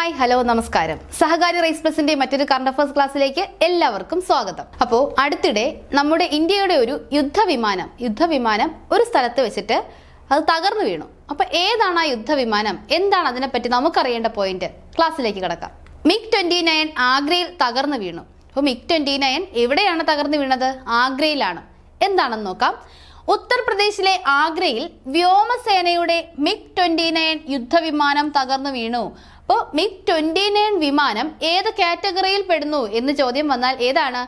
Hi hello നമസ്കാരം. സഹകാരി rice പ്ലസിന്റെ മറ്റൊരു current affairs ക്ലാസ്സിലേക്ക് എല്ലാവർക്കും സ്വാഗതം. അപ്പോൾ അടുത്തിടെ നമ്മുടെ ഇന്ത്യയുടെ ഒരു യുദ്ധവിമാനം ഒരു സ്ഥലത്ത് വെച്ചിട്ട് അത് തകർന്നു വീണു. അപ്പോൾ ഏതാണ് ആ യുദ്ധവിമാനം, എന്താണ് അതിനെപ്പറ്റി നമുക്കറിയേണ്ട പോയിന്റ്? ക്ലാസ്സിലേക്ക് കിടക്കാം. MiG-29 ആഗ്രയിൽ തകർന്നു വീണു. അപ്പോൾ MiG-29 എവിടെയാണ് തകർന്നു വീണത്? ആഗ്രയിലാണ്. എന്താണെന്ന് നോക്കാം. ഉത്തർപ്രദേശിലെ ആഗ്രയിൽ വ്യോമസേനയുടെ MiG-29 യുദ്ധവിമാനം തകർന്നു വീണു. അപ്പോൾ MiG-29 വിമാനം ഏത് കാറ്റഗറിയിൽ പെടുന്നു എന്ന് ചോദ്യം വന്നാൽ ഏതാണ്?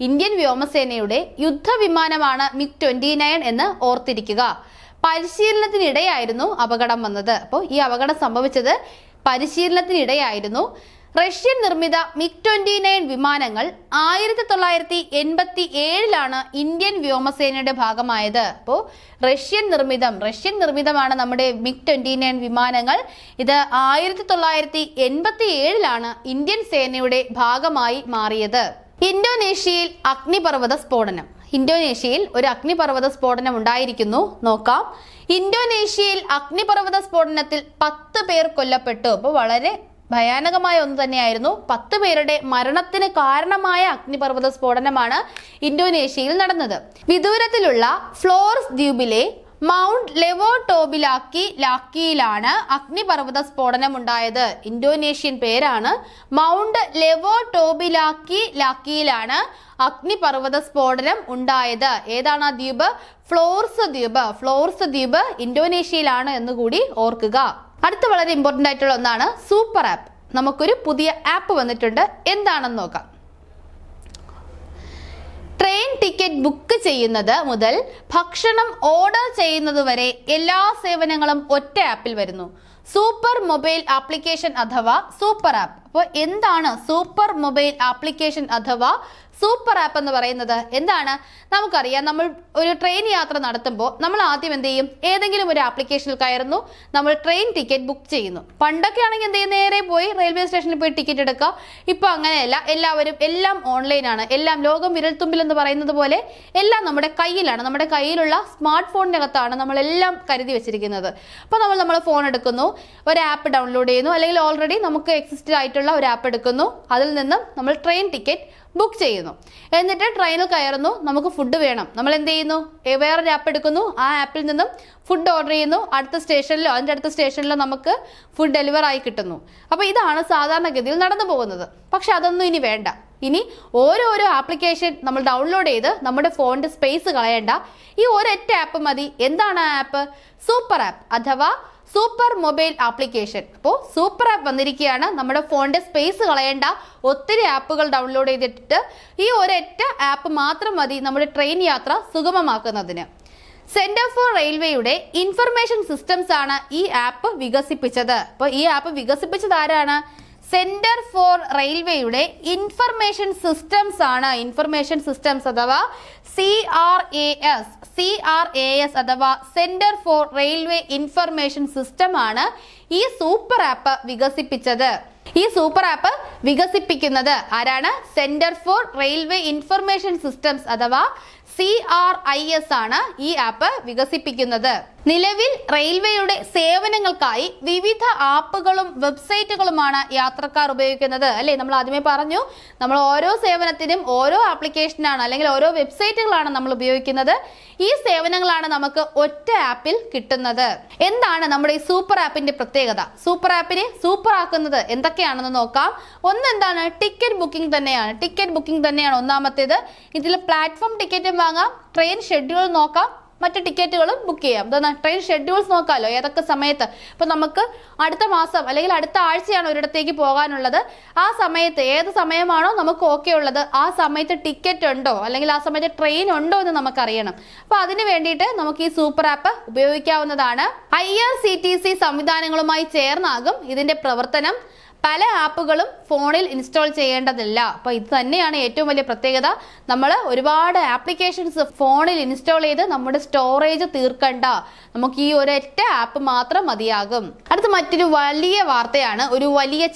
ഇന്ത്യൻ വ്യോമസേനയുടെ യുദ്ധവിമാനമാണ് MiG-29 എന്ന് ഓർത്തിരിക്കുക. പരിശീലനത്തിനിടെയായിരുന്നു അപകടം വന്നത്. അപ്പോൾ ഈ അപകടം സംഭവിച്ചത് പരിശീലനത്തിനിടെയായിരുന്നു. റഷ്യൻ നിർമ്മിത MiG-29 വിമാനങ്ങൾ 1987 ഇന്ത്യൻ വ്യോമസേനയുടെ ഭാഗമായത്. അപ്പോൾ റഷ്യൻ നിർമ്മിതമാണ് നമ്മുടെ MiG-29 വിമാനങ്ങൾ. ഇത് 1987 ഇന്ത്യൻ സേനയുടെ ഭാഗമായി മാറിയത്. ഇന്തോനേഷ്യയിൽ അഗ്നിപർവ്വത സ്ഫോടനം. ഇന്തോനേഷ്യയിൽ ഒരു അഗ്നിപർവ്വത സ്ഫോടനം ഉണ്ടായിരിക്കുന്നു. നോക്കാം. ഇന്തോനേഷ്യയിൽ അഗ്നിപർവ്വത സ്ഫോടനത്തിൽ 10 പേർ കൊല്ലപ്പെട്ടു. അപ്പോൾ വളരെ ഭയാനകമായ ഒന്ന് തന്നെയായിരുന്നു. 10 പേരുടെ മരണത്തിന് കാരണമായ അഗ്നിപർവ്വത സ്ഫോടനമാണ് ഇന്തോനേഷ്യയിൽ നടന്നത്. വിദൂരത്തിലുള്ള ഫ്ലോർസ് ദ്വീപിലെ മൗണ്ട് ലെവോട്ടോബിലാക്കിയിലാണ് അഗ്നിപർവ്വത സ്ഫോടനം ഉണ്ടായത്. ഇന്തോനേഷ്യൻ പേരാണ്. മൗണ്ട് ലെവോട്ടോബിലാക്കിയിലാണ് അഗ്നിപർവ്വത സ്ഫോടനം ഉണ്ടായത്. ഏതാണ് ആ ദ്വീപ്? ഫ്ലോർസ് ദ്വീപ് ഇന്തോനേഷ്യയിലാണ് എന്നുകൂടി ഓർക്കുക. അടുത്ത വളരെ ഇമ്പോർട്ടൻ്റ് ആയിട്ടുള്ള ഒന്നാണ് സൂപ്പർ ആപ്പ്. നമുക്കൊരു പുതിയ ആപ്പ് വന്നിട്ടുണ്ട്. എന്താണെന്ന് നോക്കാം. ട്രെയിൻ ടിക്കറ്റ് ബുക്ക് ചെയ്യുന്നത് മുതൽ ഭക്ഷണം ഓർഡർ ചെയ്യുന്നത് വരെ എല്ലാ സേവനങ്ങളും ഒറ്റ ആപ്പിൽ വരുന്നു. സൂപ്പർ മൊബൈൽ ആപ്ലിക്കേഷൻ അഥവാ സൂപ്പർ ആപ്പ്. അപ്പോൾ എന്താണ് സൂപ്പർ മൊബൈൽ ആപ്ലിക്കേഷൻ അഥവാ സൂപ്പർ ആപ്പ് എന്ന് പറയുന്നത്? എന്താണ്? നമുക്കറിയാം, നമ്മൾ ഒരു ട്രെയിൻ യാത്ര നടത്തുമ്പോൾ നമ്മൾ ആദ്യം എന്ത് ചെയ്യും? ഏതെങ്കിലും ഒരു ആപ്ലിക്കേഷനിൽ കയറുന്നു, നമ്മൾ ട്രെയിൻ ടിക്കറ്റ് ബുക്ക് ചെയ്യുന്നു. പണ്ടൊക്കെ ആണെങ്കിൽ എന്ത് ചെയ്യും? നേരെ പോയി റെയിൽവേ സ്റ്റേഷനിൽ പോയി ടിക്കറ്റ് എടുക്കുക. ഇപ്പോൾ അങ്ങനെയല്ല. എല്ലാം ഓൺലൈനാണ്. എല്ലാം ലോകം വിരൽത്തുമ്പിൽ എന്ന് പറയുന്നത് പോലെ എല്ലാം നമ്മുടെ കയ്യിലാണ്. നമ്മുടെ കയ്യിലുള്ള സ്മാർട്ട് ഫോണിനകത്താണ് നമ്മളെല്ലാം കരുതി വെച്ചിരിക്കുന്നത്. അപ്പോൾ നമ്മൾ ഫോൺ എടുക്കുന്നു, ഒരു ആപ്പ് ഡൗൺലോഡ് ചെയ്യുന്നു, അല്ലെങ്കിൽ ഓൾറെഡി നമുക്ക് എക്സിസ്റ്റ് ആയിട്ടുള്ള ഒരു ആപ്പ് എടുക്കുന്നു. അതിൽ നിന്നും നമ്മൾ ട്രെയിൻ ടിക്കറ്റ് ബുക്ക് ചെയ്യുന്നു. എന്നിട്ട് ട്രെയിനിൽ കയറുന്നു. നമുക്ക് ഫുഡ് വേണം. നമ്മൾ എന്ത് ചെയ്യുന്നു? വേറൊരു ആപ്പ് എടുക്കുന്നു. ആ ആപ്പിൽ നിന്നും ഫുഡ് ഓർഡർ ചെയ്യുന്നു. അതിൻ്റെ അടുത്ത സ്റ്റേഷനിലോ നമുക്ക് ഫുഡ് ഡെലിവർ ആയി കിട്ടുന്നു. അപ്പോൾ ഇതാണ് സാധാരണഗതിയിൽ നടന്നു പോകുന്നത്. പക്ഷെ അതൊന്നും ഇനി വേണ്ട. ഇനി ഓരോരോ ആപ്ലിക്കേഷൻ നമ്മൾ ഡൗൺലോഡ് ചെയ്ത് നമ്മുടെ ഫോണിൻ്റെ സ്പേസ് കളയേണ്ട. ഈ ഒരൊറ്റ ആപ്പ് മതി. എന്താണ് ആ ആപ്പ്? സൂപ്പർ ആപ്പ് അഥവാ സൂപ്പർ മൊബൈൽ ആപ്ലിക്കേഷൻ. അപ്പോൾ സൂപ്പർ ആപ്പ് വന്നിരിക്കുകയാണ്. നമ്മുടെ ഫോണിൻ്റെ സ്പേസ് കളയേണ്ട. ഒത്തിരി ആപ്പുകൾ ഡൗൺലോഡ് ചെയ്തിട്ട് ഈ ഒരൊറ്റ ആപ്പ് മാത്രം മതി നമ്മുടെ ട്രെയിൻ യാത്ര സുഗമമാക്കുന്നതിന്. സെന്റർ ഫോർ റെയിൽവേയുടെ ഇൻഫർമേഷൻ സിസ്റ്റംസ് ആണ് ഈ ആപ്പ് വികസിപ്പിച്ചത്. അപ്പോൾ ഈ ആപ്പ് വികസിപ്പിച്ചത് ആരാണ്? സെന്റർ ഫോർ റെയിൽവേയുടെ ഇൻഫർമേഷൻ സിസ്റ്റംസ് ആണ്. ഇൻഫർമേഷൻ സിസ്റ്റംസ് അഥവാ CRAS അഥവാ centre for railway information system ആണ് ഈ സൂപ്പർ ആപ്പ് വികസിപ്പിച്ചത്. ഈ സൂപ്പർ ആപ്പ് വികസിപ്പിക്കുന്നത് ആരാണ്? Centre for railway information systems അഥവാ CRIS ആണ് ഈ ആപ്പ് വികസിപ്പിക്കുന്നത്. നിലവിൽ റെയിൽവേയുടെ സേവനങ്ങൾക്കായി വിവിധ ആപ്പുകളും വെബ്സൈറ്റുകളുമാണ് യാത്രക്കാർ ഉപയോഗിക്കുന്നത്. അല്ലേ? നമ്മൾ ആദ്യമേ പറഞ്ഞു, നമ്മൾ ഓരോ സേവനത്തിനും ഓരോ ആപ്ലിക്കേഷനാണ് അല്ലെങ്കിൽ ഓരോ വെബ്സൈറ്റുകളാണ് നമ്മൾ ഉപയോഗിക്കുന്നത്. ഈ സേവനങ്ങളാണ് നമുക്ക് ഒറ്റ ആപ്പിൽ കിട്ടുന്നത്. എന്താണ് നമ്മുടെ ഈ സൂപ്പർ ആപ്പിന്റെ പ്രത്യേകത? സൂപ്പർ ആപ്പിനെ സൂപ്പർ ആക്കുന്നത് എന്തൊക്കെയാണെന്ന് നോക്കാം. എന്താണ്? ടിക്കറ്റ് ബുക്കിംഗ് തന്നെയാണ് ഒന്നാമത്തേത്. ഇതിൽ പ്ലാറ്റ്ഫോം ടിക്കറ്റും വാങ്ങാം, ട്രെയിൻ ഷെഡ്യൂൾ നോക്കാം, മറ്റു ടിക്കറ്റുകളും ബുക്ക് ചെയ്യാം. ട്രെയിൻ ഷെഡ്യൂൾസ് നോക്കാമല്ലോ, ഏതൊക്കെ സമയത്ത്. ഇപ്പോൾ നമുക്ക് അടുത്ത മാസം അല്ലെങ്കിൽ അടുത്ത ആഴ്ചയാണ് ഒരിടത്തേക്ക് പോകാനുള്ളത്. ആ സമയത്ത് ഏത് സമയമാണോ നമുക്ക് ഓക്കെ ഉള്ളത് ആ സമയത്ത് ടിക്കറ്റ് ഉണ്ടോ അല്ലെങ്കിൽ ആ സമയത്ത് ട്രെയിൻ ഉണ്ടോ എന്ന് നമുക്കറിയണം. അപ്പോൾ അതിന് വേണ്ടിയിട്ട് നമുക്ക് ഈ സൂപ്പർ ആപ്പ് ഉപയോഗിക്കാവുന്നതാണ്. IRCTC സംവിധാനങ്ങളുമായി ചേർന്നാകും ഇതിന്റെ പ്രവർത്തനം. പല ആപ്പുകളും ഫോണിൽ ഇൻസ്റ്റാൾ ചെയ്യേണ്ടതില്ല. അപ്പോൾ ഇത് തന്നെയാണ് ഏറ്റവും വലിയ പ്രത്യേകത. നമ്മൾ ഒരുപാട് ആപ്ലിക്കേഷൻസ് ഫോണിൽ ഇൻസ്റ്റാൾ ചെയ്ത് നമ്മുടെ സ്റ്റോറേജ് തീർക്കണ്ട. നമുക്ക് ഈ ഒരൊറ്റ ആപ്പ് മാത്രം മതിയാകും. അടുത്ത മറ്റൊരു വലിയ വാർത്തയാണ്,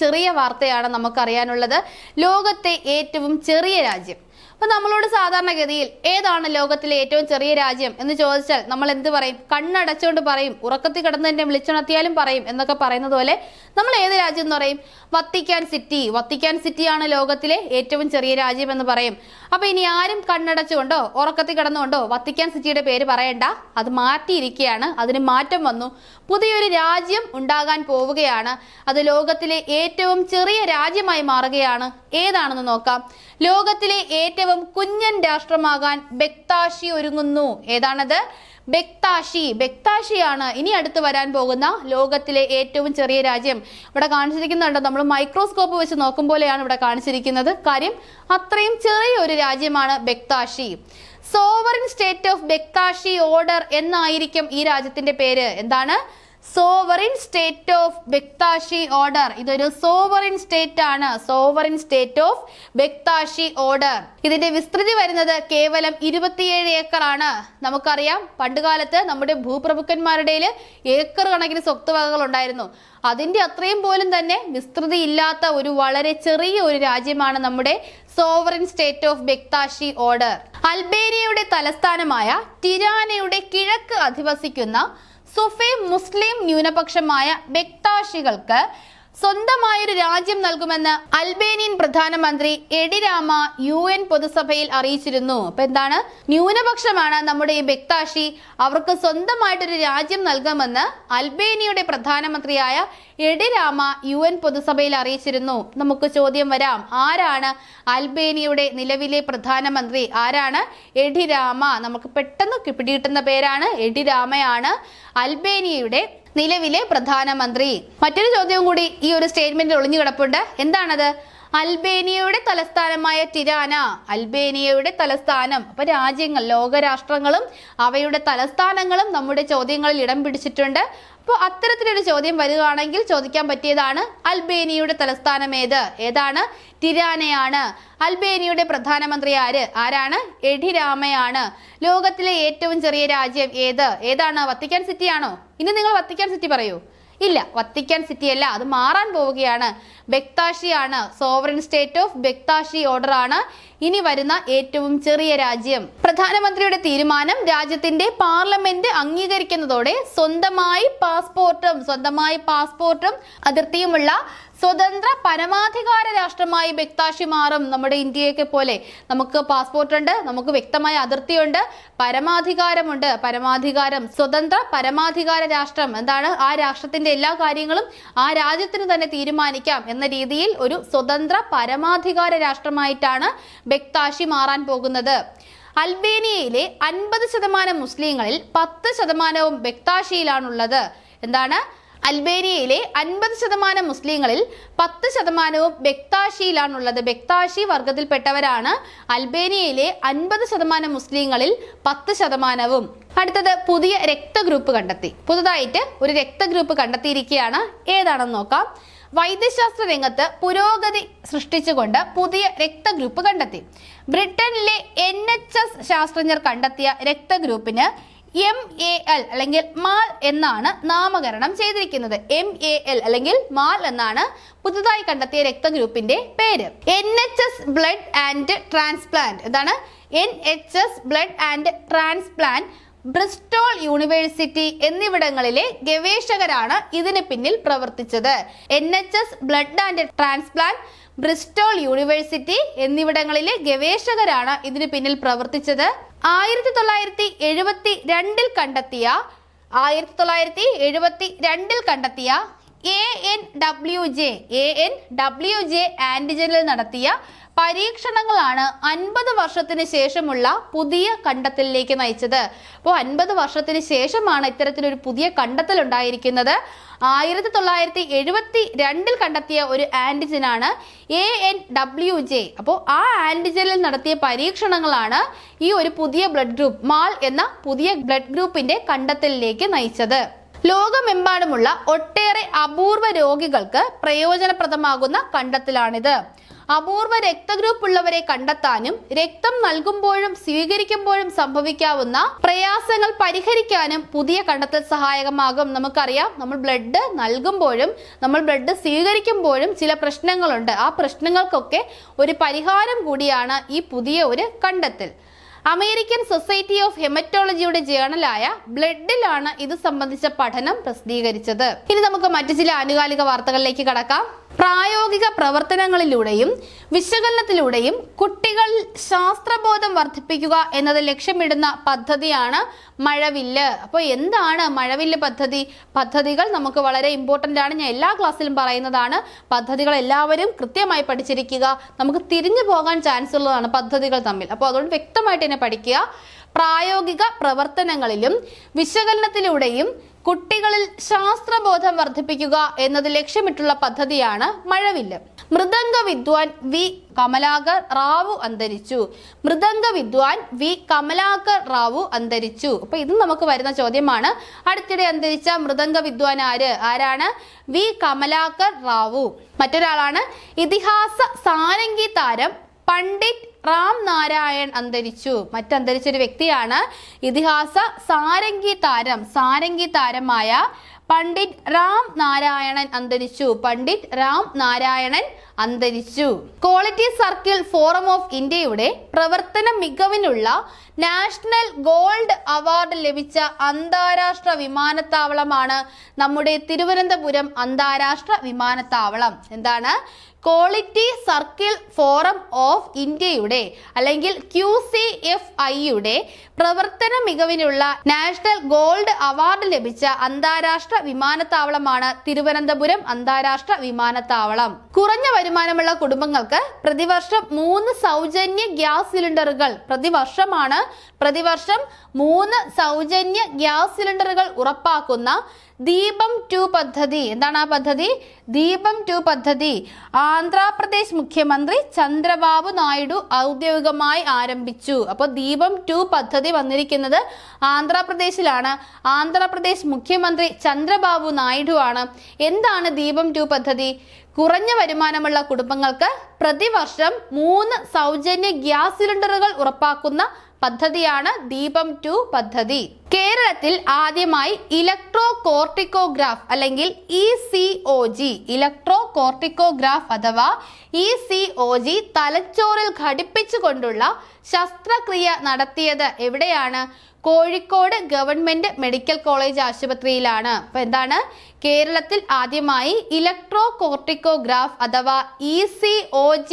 ചെറിയ വാർത്തയാണ് നമുക്കറിയാനുള്ളത്. ലോകത്തെ ഏറ്റവും ചെറിയ രാജ്യം. അപ്പൊ നമ്മളോട് സാധാരണഗതിയിൽ ഏതാണ് ലോകത്തിലെ ഏറ്റവും ചെറിയ രാജ്യം എന്ന് ചോദിച്ചാൽ നമ്മൾ എന്ത് പറയും? കണ്ണടച്ചുകൊണ്ട് പറയും, ഉറക്കത്തിൽ കിടന്ന് തന്നെ വിളിച്ചുണർത്തിയാലും പറയും എന്നൊക്കെ പറയുന്നത് പോലെ നമ്മൾ ഏത് രാജ്യം എന്ന് പറയും? Vatican city. വത്തിക്കാൻ സിറ്റിയാണ് ലോകത്തിലെ ഏറ്റവും ചെറിയ രാജ്യം എന്ന് പറയും. അപ്പൊ ഇനി ആരും കണ്ണടച്ചുകൊണ്ടോ ഉറക്കത്തിൽ കിടന്നുകൊണ്ടോ വത്തിക്കാൻ സിറ്റിയുടെ പേര് പറയണ്ട, അത് മാറ്റിയിരിക്കുകയാണ്, അതിന് മാറ്റം വന്നു. പുതിയൊരു രാജ്യം ഉണ്ടാകാൻ പോവുകയാണ്. അത് ലോകത്തിലെ ഏറ്റവും ചെറിയ രാജ്യമായി മാറുകയാണ്. ഏതാണെന്ന് നോക്കാം. ലോകത്തിലെ ഏറ്റവും കുഞ്ഞൻ രാഷ്ട്രമാകാൻ ബെക്താഷി ഒരുങ്ങുന്നു. ഏതാണത്? ബെക്താഷി. ബെക്താഷിയാണ് ഇനി അടുത്ത് വരാൻ പോകുന്ന ലോകത്തിലെ ഏറ്റവും ചെറിയ രാജ്യം. ഇവിടെ കാണിച്ചിരിക്കുന്നുണ്ട്, നമ്മൾ മൈക്രോസ്കോപ്പ് വെച്ച് നോക്കും പോലെയാണ് ഇവിടെ കാണിച്ചിരിക്കുന്നത്. കാര്യം അത്രയും ചെറിയൊരു രാജ്യമാണ് Bektashi. Sovereign state of Bektashi order എന്നായിരിക്കും ഈ രാജ്യത്തിന്റെ പേര്. എന്താണ്? Sovereign state of Bektashi order. ഇതൊരു സോവറിൻ സ്റ്റേറ്റ് ആണ്. Sovereign state of Bektashi order. ഇതിന്റെ വിസ്തൃതി വരുന്നത് കേവലം 27 ഏക്കർ ആണ്. നമുക്കറിയാം പണ്ടുകാലത്ത് നമ്മുടെ ഭൂപ്രഭുക്കന്മാരുടെ ഏക്കർ കണക്കിന് സ്വത്തുവകകൾ ഉണ്ടായിരുന്നു. അതിന്റെ അത്രയും പോലും തന്നെ വിസ്തൃതി ഇല്ലാത്ത ഒരു വളരെ ചെറിയ ഒരു രാജ്യമാണ് നമ്മുടെ sovereign state of Bektashi order. അൽബേനിയയുടെ തലസ്ഥാനമായ ടിരാനയുടെ കിഴക്ക് അധിവസിക്കുന്ന സുഫി മുസ്ലിം ന്യൂനപക്ഷമായ ബെക്താഷികൾക്ക് സ്വന്തമായൊരു രാജ്യം നൽകുമെന്ന് അൽബേനിയൻ പ്രധാനമന്ത്രി എഡി രാമ UN പൊതുസഭയിൽ അറിയിച്ചിരുന്നു. അപ്പൊ എന്താണ്? ന്യൂനപക്ഷമാണ് നമ്മുടെ ഈ ബെക്താഷി, അവർക്ക് സ്വന്തമായിട്ടൊരു രാജ്യം നൽകുമെന്ന് അൽബേനിയയുടെ പ്രധാനമന്ത്രിയായ എഡി രാമ UN പൊതുസഭയിൽ അറിയിച്ചിരുന്നു. നമുക്ക് ചോദ്യം വരാം, ആരാണ് അൽബേനിയയുടെ നിലവിലെ പ്രധാനമന്ത്രി? ആരാണ്? എഡി രാമ. നമുക്ക് പെട്ടെന്ന് പിടികിട്ടുന്ന പേരാണ്. എഡി രാമയാണ് അൽബേനിയയുടെ നിലവിലെ പ്രധാനമന്ത്രി. മറ്റൊരു ചോദ്യവും കൂടി ഈ ഒരു സ്റ്റേറ്റ്മെന്റിൽ ഒളിഞ്ഞു കിടപ്പുണ്ട്. എന്താണത്? അൽബേനിയയുടെ തലസ്ഥാനമായ ടിരാന. അൽബേനിയയുടെ തലസ്ഥാനം. അപ്പൊ രാജ്യങ്ങൾ, ലോകരാഷ്ട്രങ്ങളും അവയുടെ തലസ്ഥാനങ്ങളും നമ്മുടെ ചോദ്യങ്ങളിൽ ഇടം പിടിച്ചിട്ടുണ്ട്. അപ്പോൾ അത്തരത്തിലൊരു ചോദ്യം വരികയാണെങ്കിൽ ചോദിക്കാൻ പറ്റിയതാണ് അൽബേനിയയുടെ തലസ്ഥാനം ഏത്? ഏതാണ്? ടിരാനയാണ്. അൽബേനിയയുടെ പ്രധാനമന്ത്രി ആരാണ്? എഡി രാമയാണ്. ലോകത്തിലെ ഏറ്റവും ചെറിയ രാജ്യം ഏത്? ഏതാണ്? വത്തിക്കാൻ സിറ്റി ആണോ? ഇനി നിങ്ങൾ വത്തിക്കാൻ സിറ്റി പറയൂ. ഇല്ല, വത്തിക്കാൻ സിറ്റി അല്ല, അത് മാറാൻ പോവുകയാണ്. ബെക്താഷി ആണ്. Sovereign state of Bektashi order ആണ് ഇനി വരുന്ന ഏറ്റവും ചെറിയ രാജ്യം. പ്രധാനമന്ത്രിയുടെ തീരുമാനം രാജ്യത്തിന്റെ പാർലമെന്റ് അംഗീകരിക്കുന്നതോടെ സ്വന്തമായി പാസ്പോർട്ടും അതിർത്തിയുമുള്ള സ്വതന്ത്ര പരമാധികാര രാഷ്ട്രമായി ബെക്താഷി മാറും. നമ്മുടെ ഇന്ത്യയൊക്കെ പോലെ നമുക്ക് പാസ്പോർട്ട് ഉണ്ട്, നമുക്ക് വ്യക്തമായ അതിർത്തിയുണ്ട്, പരമാധികാരമുണ്ട്. പരമാധികാരം, സ്വതന്ത്ര പരമാധികാര രാഷ്ട്രം. എന്താണ്? ആ രാഷ്ട്രത്തിന്റെ എല്ലാ കാര്യങ്ങളും ആ രാജ്യത്തിന് തന്നെ തീരുമാനിക്കാം എന്ന രീതിയിൽ ഒരു സ്വതന്ത്ര പരമാധികാര രാഷ്ട്രമായിട്ടാണ് ബെക്താഷി മാറാൻ പോകുന്നത്. അൽബേനിയയിലെ 50% മുസ്ലിങ്ങളിൽ 10% ബെക്താഷിയിലാണുള്ളത്. എന്താണ്? അൽബേനിയയിലെ 50% മുസ്ലിങ്ങളിൽ 10% ബെക്താഷിയിലാണുള്ളത്. ബെക്താഷി വർഗത്തിൽപ്പെട്ടവരാണ് അൽബേനിയയിലെ 50% മുസ്ലിങ്ങളിൽ 10%. അടുത്തത് പുതിയ രക്തഗ്രൂപ്പ് കണ്ടെത്തി. പുതുതായിട്ട് ഒരു രക്തഗ്രൂപ്പ് കണ്ടെത്തിയിരിക്കുകയാണ്. ഏതാണെന്ന് നോക്കാം. വൈദ്യശാസ്ത്ര രംഗത്ത് പുരോഗതി സൃഷ്ടിച്ചുകൊണ്ട് പുതിയ രക്തഗ്രൂപ്പ് കണ്ടെത്തി. ബ്രിട്ടനിലെ NHS ശാസ്ത്രജ്ഞർ കണ്ടെത്തിയ രക്തഗ്രൂപ്പിന് MAL അല്ലെങ്കിൽ മാൽ എന്നാണ് നാമകരണം ചെയ്തിരിക്കുന്നത്. MAL അല്ലെങ്കിൽ മാൽ എന്നാണ് പുതുതായി കണ്ടെത്തിയ രക്തഗ്രൂപ്പിന്റെ പേര്. NHS blood and transplant. എന്താണ്? NHS blood and transplant, Bristol university എന്നിവിടങ്ങളിലെ ഗവേഷകരാണ് ഇതിന് പിന്നിൽ പ്രവർത്തിച്ചത്. NHS blood and transplant, Bristol university എന്നിവിടങ്ങളിലെ ഗവേഷകരാണ് ഇതിന് പിന്നിൽ പ്രവർത്തിച്ചത്. 1972 കണ്ടെത്തിയ ANWJ ആന്റിജനിൽ നടത്തിയ പരീക്ഷണങ്ങളാണ് 50 വർഷത്തിന് ശേഷമുള്ള പുതിയ കണ്ടെത്തലിലേക്ക് നയിച്ചത്. അപ്പോൾ 50 വർഷത്തിന് ശേഷമാണ് ഇത്തരത്തിലൊരു പുതിയ കണ്ടെത്തൽ ഉണ്ടായിരിക്കുന്നത്. 1972 കണ്ടെത്തിയ ഒരു ആന്റിജനാണ് ANWJ. അപ്പോൾ ആ ആന്റിജനിൽ നടത്തിയ പരീക്ഷണങ്ങളാണ് ഈ ഒരു പുതിയ ബ്ലഡ് ഗ്രൂപ്പ്, മാൽ എന്ന പുതിയ ബ്ലഡ് ഗ്രൂപ്പിന്റെ കണ്ടെത്തലിലേക്ക് നയിച്ചത്. ലോകമെമ്പാടുമുള്ള ഒട്ടേറെ അപൂർവ രോഗികൾക്ക് പ്രയോജനപ്രദമാകുന്ന കണ്ടെത്തലാണിത്. അപൂർവ രക്തഗ്രൂപ്പ് ഉള്ളവരെ കണ്ടെത്താനും രക്തം നൽകുമ്പോഴും സ്വീകരിക്കുമ്പോഴും സംഭവിക്കാവുന്ന പ്രയാസങ്ങൾ പരിഹരിക്കാനും പുതിയ കണ്ടെത്തൽ സഹായകമാകും. നമുക്കറിയാം, നമ്മൾ ബ്ലഡ് നൽകുമ്പോഴും നമ്മൾ ബ്ലഡ് സ്വീകരിക്കുമ്പോഴും ചില പ്രശ്നങ്ങളുണ്ട്. ആ പ്രശ്നങ്ങൾക്കൊക്കെ ഒരു പരിഹാരം കൂടിയാണ് ഈ പുതിയ ഒരു കണ്ടെത്തൽ. അമേരിക്കൻ സൊസൈറ്റി ഓഫ് ഹെമറ്റോളജിയുടെ ജേണലായ ബ്ലഡിലാണ് ഇത് സംബന്ധിച്ച പഠനം പ്രസിദ്ധീകരിച്ചത്. ഇനി നമുക്ക് മറ്റു ചില ആനുകാലിക വാർത്തകളിലേക്ക് കടക്കാം. പ്രായോഗിക പ്രവർത്തനങ്ങളിലൂടെയും വിശകലനത്തിലൂടെയും കുട്ടികൾ ശാസ്ത്രബോധം വർദ്ധിപ്പിക്കുക എന്നത് ലക്ഷ്യമിടുന്ന പദ്ധതിയാണ് മഴവില്ല്. അപ്പോൾ എന്താണ് മഴവില്ല് പദ്ധതി? പദ്ധതികൾ നമുക്ക് വളരെ ഇമ്പോർട്ടൻ്റ് ആണ്. ഞാൻ എല്ലാ ക്ലാസ്സിലും പറയുന്നതാണ്. പദ്ധതികൾ എല്ലാവരും കൃത്യമായി പഠിച്ചിരിക്കുക. നമുക്ക് തിരിഞ്ഞു പോകാൻ ചാൻസ് ഉള്ളതാണ് പദ്ധതികൾ തമ്മിൽ. അപ്പോൾ അതുകൊണ്ട് വ്യക്തമായിട്ട് തന്നെ പഠിക്കുക. പ്രായോഗിക പ്രവർത്തനങ്ങളിലും വിശകലനത്തിലൂടെയും കുട്ടികളിൽ ശാസ്ത്രബോധം വർദ്ധിപ്പിക്കുക എന്നത് ലക്ഷ്യമിട്ടുള്ള പദ്ധതിയാണ് മഴവില്ല്. മൃദംഗ വിദ്വാൻ വി കമലാകർ റാവു അന്തരിച്ചു. മൃദംഗ വിദ്വാൻ വി കമലാകർ റാവു അന്തരിച്ചു. അപ്പൊ ഇത് നമുക്ക് വരുന്ന ചോദ്യമാണ്. അടുത്തിടെ അന്തരിച്ച മൃദംഗ വിദ്വാൻ ആരാണ്? വി കമലാകർ റാവു. മറ്റൊരാളാണ് ഇതിഹാസ സാരംഗി താരം പണ്ഡിറ്റ് റാം നാരായൺ അന്തരിച്ചു. മറ്റന്തരിച്ചൊരു വ്യക്തിയാണ് ഇതിഹാസ സാരംഗി താരമായ പണ്ഡിറ്റ് റാം നാരായണൻ അന്തരിച്ചു. പണ്ഡിറ്റ് റാം നാരായണൻ അന്തരിച്ചു. ക്വാളിറ്റി സർക്കിൾ ഫോറം ഓഫ് ഇന്ത്യയുടെ പ്രവർത്തന മികവിനുള്ള നാഷണൽ ഗോൾഡ് അവാർഡ് ലഭിച്ച അന്താരാഷ്ട്ര വിമാനത്താവളമാണ് നമ്മുടെ തിരുവനന്തപുരം അന്താരാഷ്ട്ര വിമാനത്താവളം. എന്താണ്? ക്വാളിറ്റി സർക്കിൾ ഫോറം ഓഫ് ഇന്ത്യയുടെ അല്ലെങ്കിൽ QCFIയുടെ പ്രവർത്തന മികവിനുള്ള നാഷണൽ ഗോൾഡ് അവാർഡ് ലഭിച്ച അന്താരാഷ്ട്ര വിമാനത്താവളമാണ് തിരുവനന്തപുരം അന്താരാഷ്ട്ര വിമാനത്താവളം. കുറഞ്ഞ വരുമാനമുള്ള കുടുംബങ്ങൾക്ക് പ്രതിവർഷം 3 സൗജന്യ ഗ്യാസ് സിലിണ്ടറുകൾ പ്രതിവർഷം 3 സൗജന്യ ഗ്യാസ് സിലിണ്ടറുകൾ ഉറപ്പാക്കുന്ന ദീപം 2 പദ്ധതി. എന്താണ് ആ പദ്ധതി? ദീപം 2 പദ്ധതി ആന്ധ്രാപ്രദേശ് മുഖ്യമന്ത്രി ചന്ദ്രബാബു നായിഡു ഔദ്യോഗികമായി ആരംഭിച്ചു. അപ്പോൾ ദീപം 2 പദ്ധതി വന്നിരിക്കുന്നത് ആന്ധ്രാപ്രദേശിലാണ്. ആന്ധ്രാപ്രദേശ് മുഖ്യമന്ത്രി ചന്ദ്രബാബു നായിഡു ആണ്. എന്താണ് ദീപം 2 പദ്ധതി? കുറഞ്ഞ വരുമാനമുള്ള കുടുംബങ്ങൾക്ക് പ്രതിവർഷം 3 സൗജന്യ ഗ്യാസ് സിലിണ്ടറുകൾ ഉറപ്പാക്കുന്ന പദ്ധതിയാണ് ദീപം 2 പദ്ധതി. കേരളത്തിൽ ആദ്യമായി ഇലക്ട്രോ കോർട്ടിക്കോഗ്രാഫ് അല്ലെങ്കിൽ ഇലക്ട്രോ-കോർട്ടിക്കോഗ്രാഫ് അഥവാ ECOG തലച്ചോറിൽ ഘടിപ്പിച്ചുകൊണ്ടുള്ള ശസ്ത്രക്രിയ നടത്തിയത് എവിടെയാണ്? കോഴിക്കോട് ഗവൺമെന്റ് മെഡിക്കൽ കോളേജ് ആശുപത്രിയിലാണ്. അപ്പൊ എന്താണ്? കേരളത്തിൽ ആദ്യമായി ഇലക്ട്രോ-കോർട്ടിക്കോഗ്രാഫ് അഥവാ ECOG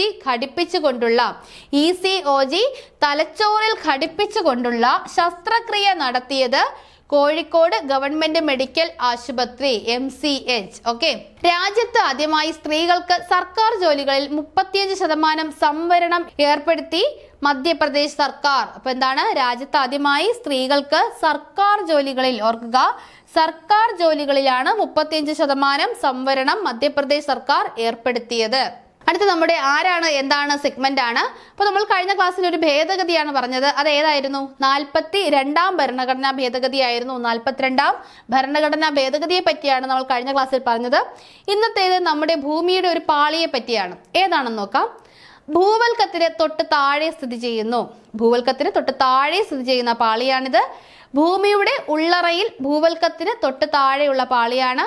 തലച്ചോറിൽ ഘടിപ്പിച്ചുകൊണ്ടുള്ള ശസ്ത്രക്രിയ നടത്തിയത് കോഴിക്കോട് ഗവൺമെന്റ് മെഡിക്കൽ ആശുപത്രി MCH. ഓക്കെ. രാജ്യത്ത് ആദ്യമായി സ്ത്രീകൾക്ക് സർക്കാർ ജോലികളിൽ 35% സംവരണം ഏർപ്പെടുത്തി മധ്യപ്രദേശ് സർക്കാർ. അപ്പൊ എന്താണ്? രാജ്യത്ത് ആദ്യമായി സ്ത്രീകൾക്ക് സർക്കാർ ജോലികളിൽ, ഓർക്കുക, സർക്കാർ ജോലികളിലാണ് 35% സംവരണം മധ്യപ്രദേശ് സർക്കാർ ഏർപ്പെടുത്തിയത്. അടുത്ത നമ്മുടെ ആരാണ് എന്താണ് സെഗ്മെന്റ് ആണ്. അപ്പോൾ നമ്മൾ കഴിഞ്ഞ ക്ലാസ്സിൽ ഒരു ഭേദഗതിയാണ് പറഞ്ഞത്. അത് ഏതായിരുന്നു? 42ാം ഭരണഘടനാ ഭേദഗതിയായിരുന്നു. 42ാം ഭരണഘടനാ ഭേദഗതിയെ പറ്റിയാണ് നമ്മൾ കഴിഞ്ഞ ക്ലാസ്സിൽ പറഞ്ഞത്. ഇന്നത്തേത് നമ്മുടെ ഭൂമിയുടെ ഒരു പാളിയെ പറ്റിയാണ്. ഏതാണെന്ന് നോക്കാം. ഭൂവൽക്കത്തിന് തൊട്ട് താഴെ സ്ഥിതി ചെയ്യുന്ന പാളിയാണിത്. ഭൂമിയുടെ ഉള്ളറയിൽ ഭൂവൽക്കത്തിന് തൊട്ട് താഴെയുള്ള പാളിയാണ്.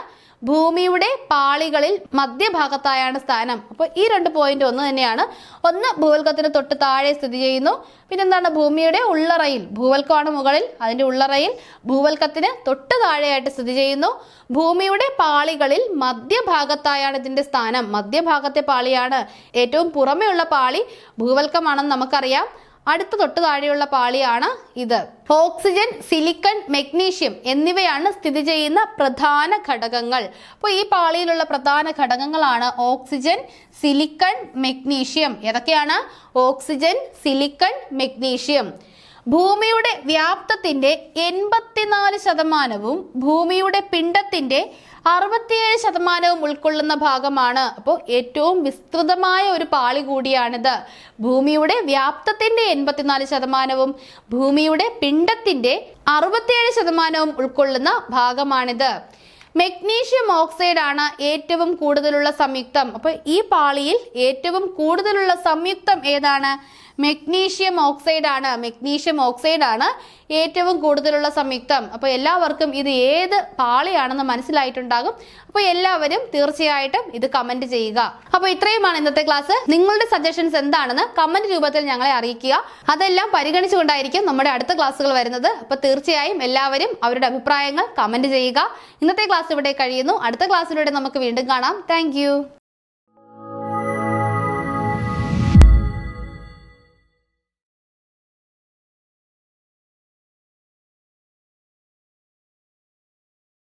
ഭൂമിയുടെ പാളികളിൽ മധ്യഭാഗത്തായാണ് സ്ഥാനം. അപ്പോൾ ഈ 2 പോയിന്റ് ഒന്ന് തന്നെയാണ്. ഒന്ന് ഭൂവൽക്കത്തിന് തൊട്ട് താഴെ സ്ഥിതി ചെയ്യുന്നു. പിന്നെന്താണ്? ഭൂമിയുടെ ഉള്ളറയിൽ, ഭൂവൽക്കമാണ് മുകളിൽ, അതിന്റെ ഉള്ളറയിൽ ഭൂവൽക്കത്തിന് തൊട്ട് താഴെയായിട്ട് സ്ഥിതി ചെയ്യുന്നു. ഭൂമിയുടെ പാളികളിൽ മധ്യഭാഗത്തായാണ് ഇതിന്റെ സ്ഥാനം. മധ്യഭാഗത്തെ പാളിയാണ്. ഏറ്റവും പുറമെയുള്ള പാളി ഭൂവൽക്കമാണെന്ന് നമുക്കറിയാം. അടുത്ത തൊട്ട് താഴെയുള്ള പാളിയാണ് ഇത്. ഓക്സിജൻ, സിലിക്കൺ, മെഗ്നീഷ്യം എന്നിവയാണ് സ്ഥിതി ചെയ്യുന്ന പ്രധാന ഘടകങ്ങൾ. അപ്പോൾ ഈ പാളിയിലുള്ള പ്രധാന ഘടകങ്ങളാണ് ഓക്സിജൻ, സിലിക്കൺ, മെഗ്നീഷ്യം. ഏതൊക്കെയാണ്? Oxygen, silicon, magnesium. ഭൂമിയുടെ വ്യാപ്തത്തിന്റെ 84% ഭൂമിയുടെ പിണ്ഡത്തിന്റെ 67% ഉൾക്കൊള്ളുന്ന ഭാഗമാണ്. അപ്പോൾ ഏറ്റവും വിസ്തൃതമായ ഒരു പാളി കൂടിയാണിത്. ഭൂമിയുടെ വ്യാപ്തത്തിന്റെ 84% ഭൂമിയുടെ പിണ്ഡത്തിന്റെ 67% ഉൾക്കൊള്ളുന്ന ഭാഗമാണിത്. മെഗ്നീഷ്യം ഓക്സൈഡ് ആണ് ഏറ്റവും കൂടുതലുള്ള സംയുക്തം. അപ്പൊ ഈ പാളിയിൽ ഏറ്റവും കൂടുതലുള്ള സംയുക്തം ഏതാണ്? മെഗ്നീഷ്യം ഓക്സൈഡ് ആണ്. മെഗ്നീഷ്യം ഓക്സൈഡ് ആണ് ഏറ്റവും കൂടുതലുള്ള സംയുക്തം. അപ്പോൾ എല്ലാവർക്കും ഇത് ഏത് പാളിയാണെന്ന് മനസ്സിലായിട്ടുണ്ടാകും. അപ്പോൾ എല്ലാവരും തീർച്ചയായിട്ടും ഇത് കമന്റ് ചെയ്യുക. അപ്പോൾ ഇത്രയുമാണ് ഇന്നത്തെ ക്ലാസ്. നിങ്ങളുടെ സജഷൻസ് എന്താണെന്ന് കമന്റ് രൂപത്തിൽ ഞങ്ങളെ അറിയിക്കുക. അതെല്ലാം പരിഗണിച്ചുകൊണ്ടായിരിക്കും നമ്മുടെ അടുത്ത ക്ലാസ്സുകൾ വരുന്നത്. അപ്പോൾ തീർച്ചയായും എല്ലാവരും അവരുടെ അഭിപ്രായങ്ങൾ കമന്റ് ചെയ്യുക. ഇന്നത്തെ ക്ലാസ് ഇവിടെ കഴിയുന്നു. അടുത്ത ക്ലാസ്സിലൂടെ നമുക്ക് വീണ്ടും കാണാം. താങ്ക്